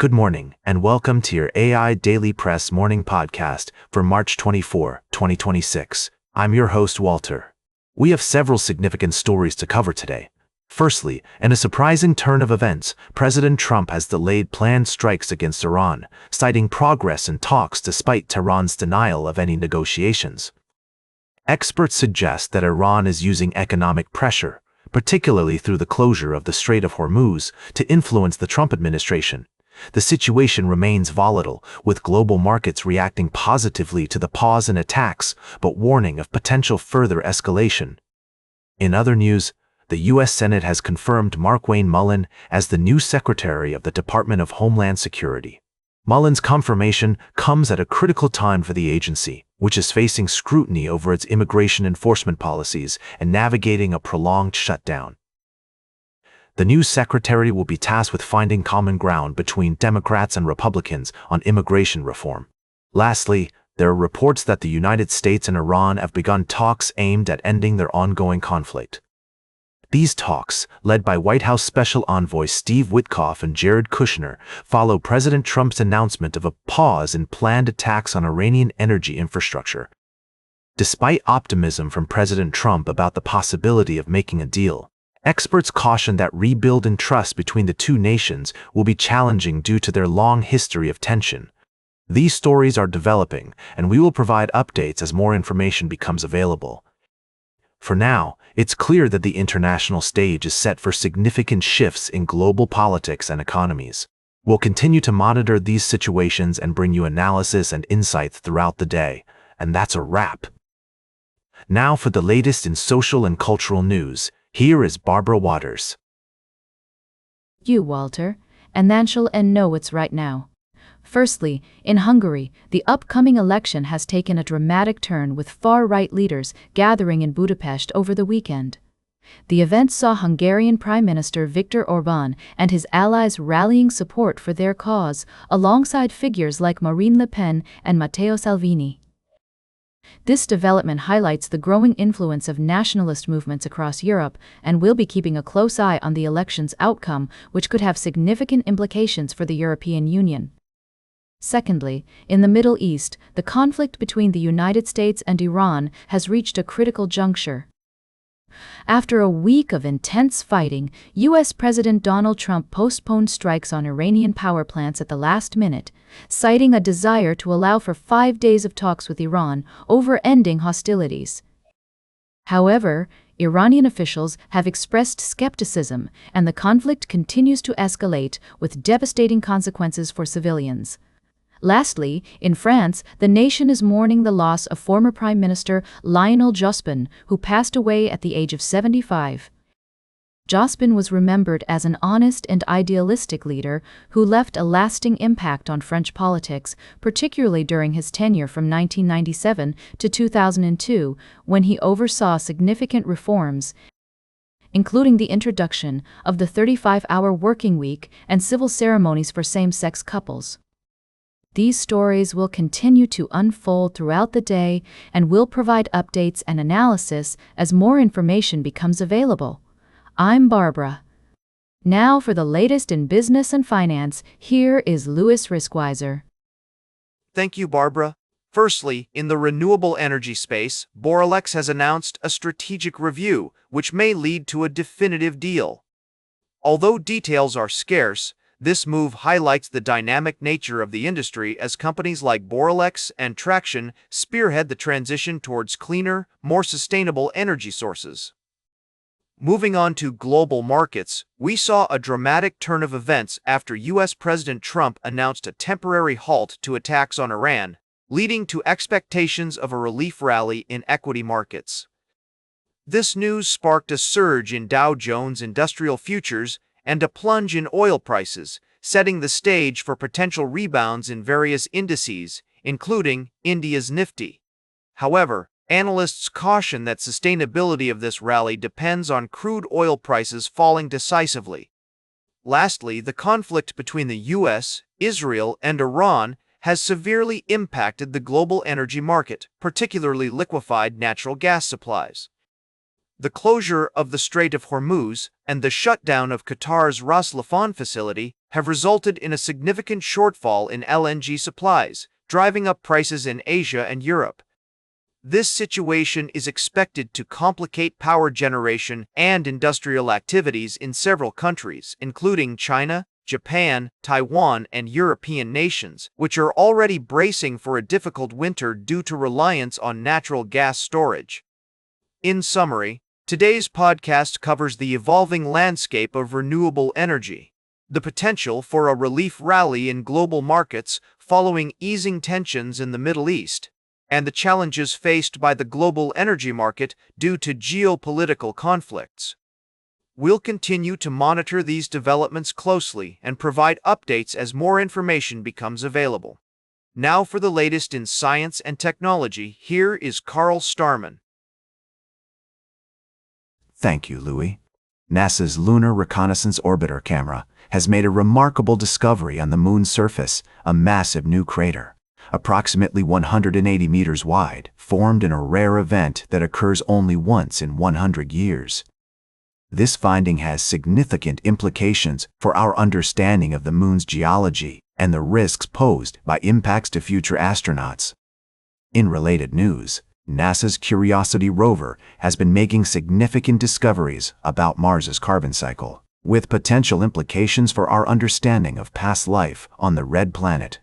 Good morning, and welcome to your AIDailyPress Morning podcast for March 24, 2026. I'm your host, Walter. We have several significant stories to cover today. Firstly, in a surprising turn of events, President Trump has delayed planned strikes against Iran, citing progress in talks despite Tehran's denial of any negotiations. Experts suggest that Iran is using economic pressure, particularly through the closure of the Strait of Hormuz, to influence the Trump administration. The situation remains volatile, with global markets reacting positively to the pause in attacks, but warning of potential further escalation. In other news, the U.S. Senate has confirmed Markwayne Mullin as the new Secretary of the Department of Homeland Security. Mullin's confirmation comes at a critical time for the agency, which is facing scrutiny over its immigration enforcement policies and navigating a prolonged shutdown. The new secretary will be tasked with finding common ground between Democrats and Republicans on immigration reform. Lastly, there are reports that the United States and Iran have begun talks aimed at ending their ongoing conflict. These talks, led by White House Special Envoy Steve Witkoff and Jared Kushner, follow President Trump's announcement of a pause in planned attacks on Iranian energy infrastructure. Despite optimism from President Trump about the possibility of making a deal, experts caution that rebuilding trust between the two nations will be challenging due to their long history of tension. These stories are developing, and we will provide updates as more information becomes available. For now, it's clear that the international stage is set for significant shifts in global politics and economies. We'll continue to monitor these situations and bring you analysis and insights throughout the day, and that's a wrap. Now for the latest in social and cultural news. Here is Barbara Waters. Walter, and then shall know what's right now. Firstly, in Hungary, the upcoming election has taken a dramatic turn with far-right leaders gathering in Budapest over the weekend. The event saw Hungarian Prime Minister Viktor Orbán and his allies rallying support for their cause, alongside figures like Marine Le Pen and Matteo Salvini. This development highlights the growing influence of nationalist movements across Europe, and we'll be keeping a close eye on the election's outcome, which could have significant implications for the European Union. Secondly, in the Middle East, the conflict between the United States and Iran has reached a critical juncture. After a week of intense fighting, U.S. President Donald Trump postponed strikes on Iranian power plants at the last minute, citing a desire to allow for 5 days of talks with Iran over ending hostilities. However, Iranian officials have expressed skepticism, and the conflict continues to escalate with devastating consequences for civilians. Lastly, in France, the nation is mourning the loss of former Prime Minister Lionel Jospin, who passed away at the age of 75. Jospin was remembered as an honest and idealistic leader who left a lasting impact on French politics, particularly during his tenure from 1997 to 2002, when he oversaw significant reforms, including the introduction of the 35-hour working week and civil ceremonies for same-sex couples. These stories will continue to unfold throughout the day, and we'll provide updates and analysis as more information becomes available. I'm Barbara. Now for the latest in business and finance, here is Louis Riskweiser. Thank you, Barbara. Firstly, in the renewable energy space, Boralex has announced a strategic review, which may lead to a definitive deal. Although details are scarce, this move highlights the dynamic nature of the industry as companies like Boralex and Traction spearhead the transition towards cleaner, more sustainable energy sources. Moving on to global markets, we saw a dramatic turn of events after U.S. President Trump announced a temporary halt to attacks on Iran, leading to expectations of a relief rally in equity markets. This news sparked a surge in Dow Jones Industrial Futures and a plunge in oil prices, setting the stage for potential rebounds in various indices, including India's Nifty. However, analysts caution that sustainability of this rally depends on crude oil prices falling decisively. Lastly, the conflict between the U.S., Israel, and Iran has severely impacted the global energy market, particularly liquefied natural gas supplies. The closure of the Strait of Hormuz and the shutdown of Qatar's Ras Laffan facility have resulted in a significant shortfall in LNG supplies, driving up prices in Asia and Europe. This situation is expected to complicate power generation and industrial activities in several countries, including China, Japan, Taiwan, and European nations, which are already bracing for a difficult winter due to reliance on natural gas storage. In summary, today's podcast covers the evolving landscape of renewable energy, the potential for a relief rally in global markets following easing tensions in the Middle East, and the challenges faced by the global energy market due to geopolitical conflicts. We'll continue to monitor these developments closely and provide updates as more information becomes available. Now for the latest in science and technology, here is Carl Starman. Thank you, Louis. NASA's Lunar Reconnaissance Orbiter camera has made a remarkable discovery on the Moon's surface, a massive new crater, approximately 180 meters wide, formed in a rare event that occurs only once in 100 years. This finding has significant implications for our understanding of the Moon's geology and the risks posed by impacts to future astronauts. In related news, NASA's Curiosity rover has been making significant discoveries about Mars's carbon cycle, with potential implications for our understanding of past life on the red planet.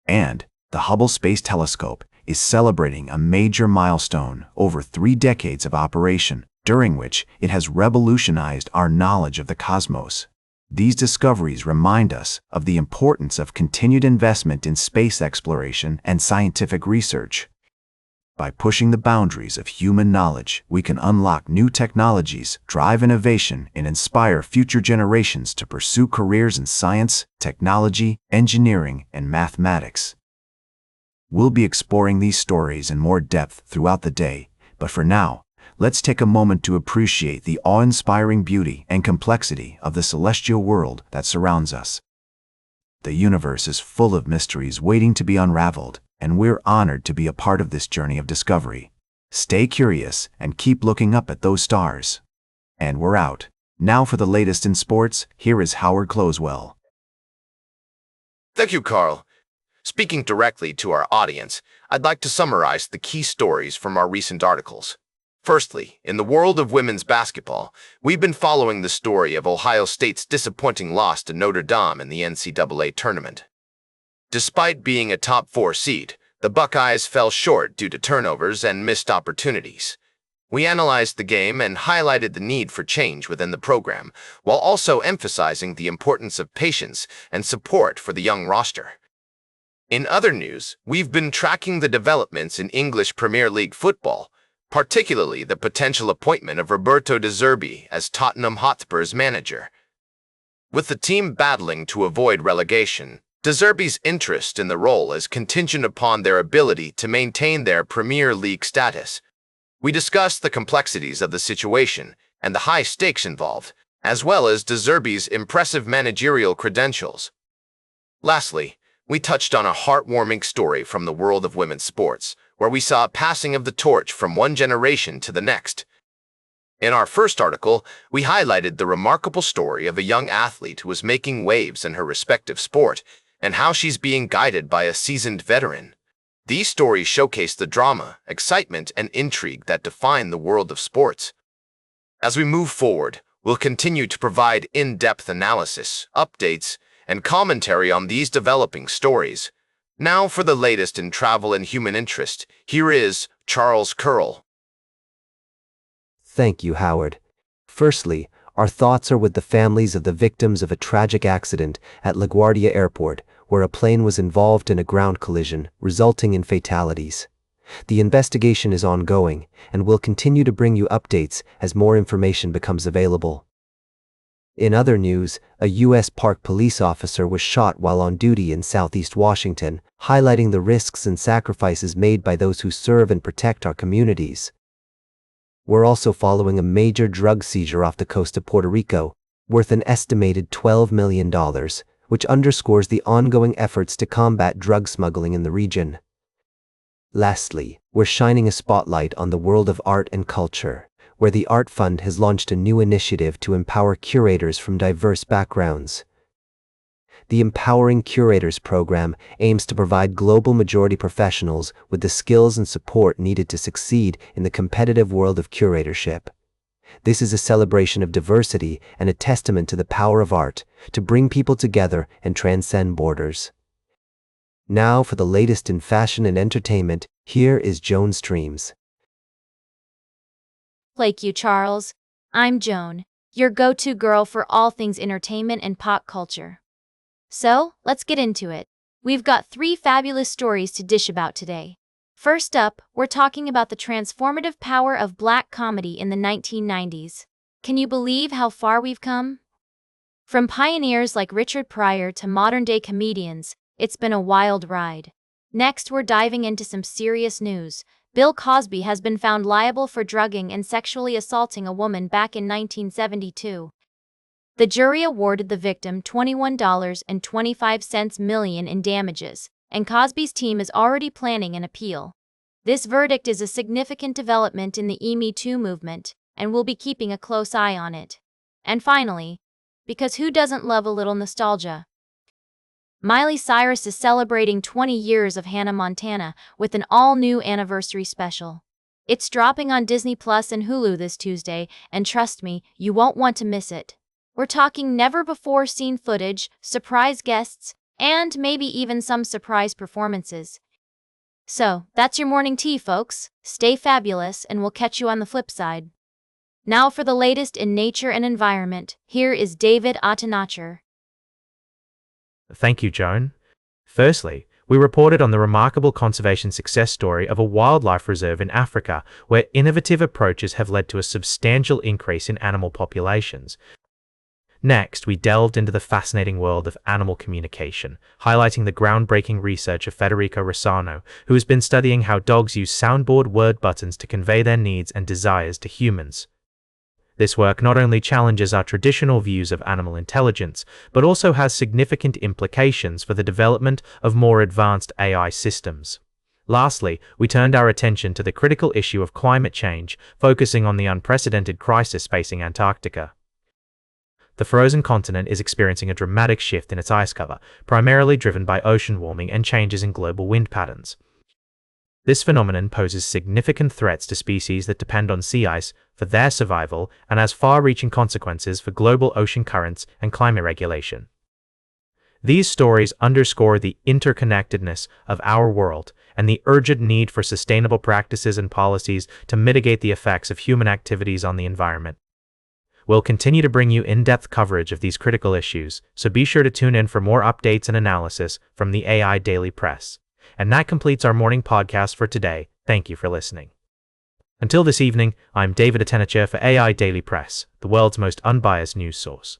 And the Hubble Space Telescope is celebrating a major milestone over 3 decades of operation, during which it has revolutionized our knowledge of the cosmos. These discoveries remind us of the importance of continued investment in space exploration and scientific research. By pushing the boundaries of human knowledge, we can unlock new technologies, drive innovation, and inspire future generations to pursue careers in science, technology, engineering, and mathematics. We'll be exploring these stories in more depth throughout the day, but for now, let's take a moment to appreciate the awe-inspiring beauty and complexity of the celestial world that surrounds us. The universe is full of mysteries waiting to be unraveled, and we're honored to be a part of this journey of discovery. Stay curious and keep looking up at those stars. And we're out. Now for the latest in sports, here is Howard Closewell. Thank you, Carl. Speaking directly to our audience, I'd like to summarize the key stories from our recent articles. Firstly, in the world of women's basketball, we've been following the story of Ohio State's disappointing loss to Notre Dame in the NCAA tournament. Despite being a top 4 seed, the Buckeyes fell short due to turnovers and missed opportunities. We analyzed the game and highlighted the need for change within the program, while also emphasizing the importance of patience and support for the young roster. In other news, we've been tracking the developments in English Premier League football, particularly the potential appointment of Roberto De Zerbi as Tottenham Hotspur's manager. With the team battling to avoid relegation, De Zerbi's interest in the role is contingent upon their ability to maintain their Premier League status. We discussed the complexities of the situation and the high stakes involved, as well as De Zerbi's impressive managerial credentials. Lastly, we touched on a heartwarming story from the world of women's sports, where we saw a passing of the torch from one generation to the next. In our first article, we highlighted the remarkable story of a young athlete who was making waves in her respective sport, and how she's being guided by a seasoned veteran. These stories showcase the drama, excitement, and intrigue that define the world of sports. As we move forward, we'll continue to provide in-depth analysis, updates, and commentary on these developing stories. Now for the latest in travel and human interest, here is Charles Curl. Thank you, Howard. Firstly, our thoughts are with the families of the victims of a tragic accident at LaGuardia Airport, where a plane was involved in a ground collision, resulting in fatalities. The investigation is ongoing, and we'll continue to bring you updates as more information becomes available. In other news, a U.S. Park police officer was shot while on duty in Southeast Washington, highlighting the risks and sacrifices made by those who serve and protect our communities. We're also following a major drug seizure off the coast of Puerto Rico, worth an estimated $12 million, which underscores the ongoing efforts to combat drug smuggling in the region. Lastly, we're shining a spotlight on the world of art and culture, where the Art Fund has launched a new initiative to empower curators from diverse backgrounds. The Empowering Curators program aims to provide global majority professionals with the skills and support needed to succeed in the competitive world of curatorship. This is a celebration of diversity and a testament to the power of art to bring people together and transcend borders. Now for the latest in fashion and entertainment, here is Joan Streams. Thank you, Charles. I'm Joan, your go-to girl for all things entertainment and pop culture. So, let's get into it. We've got 3 fabulous stories to dish about today. First up, we're talking about the transformative power of black comedy in the 1990s. Can you believe how far we've come? From pioneers like Richard Pryor to modern-day comedians, it's been a wild ride. Next, we're diving into some serious news. Bill Cosby has been found liable for drugging and sexually assaulting a woman back in 1972. The jury awarded the victim $21.25 million in damages, and Cosby's team is already planning an appeal. This verdict is a significant development in the Me Too movement, and we'll be keeping a close eye on it. And finally, because who doesn't love a little nostalgia? Miley Cyrus is celebrating 20 years of Hannah Montana with an all-new anniversary special. It's dropping on Disney Plus and Hulu this Tuesday, and trust me, you won't want to miss it. We're talking never-before-seen footage, surprise guests, and maybe even some surprise performances. So, that's your morning tea, folks. Stay fabulous, and we'll catch you on the flip side. Now for the latest in nature and environment, here is David Attenacher. Thank you, Joan. Firstly, we reported on the remarkable conservation success story of a wildlife reserve in Africa, where innovative approaches have led to a substantial increase in animal populations. Next, we delved into the fascinating world of animal communication, highlighting the groundbreaking research of Federico Rossano, who has been studying how dogs use soundboard word buttons to convey their needs and desires to humans. This work not only challenges our traditional views of animal intelligence, but also has significant implications for the development of more advanced AI systems. Lastly, we turned our attention to the critical issue of climate change, focusing on the unprecedented crisis facing Antarctica. The frozen continent is experiencing a dramatic shift in its ice cover, primarily driven by ocean warming and changes in global wind patterns. This phenomenon poses significant threats to species that depend on sea ice for their survival and has far-reaching consequences for global ocean currents and climate regulation. These stories underscore the interconnectedness of our world and the urgent need for sustainable practices and policies to mitigate the effects of human activities on the environment. We'll continue to bring you in-depth coverage of these critical issues, so be sure to tune in for more updates and analysis from the AI Daily Press. And that completes our morning podcast for today. Thank you for listening. Until this evening, I'm David Attenacher for AI Daily Press, the world's most unbiased news source.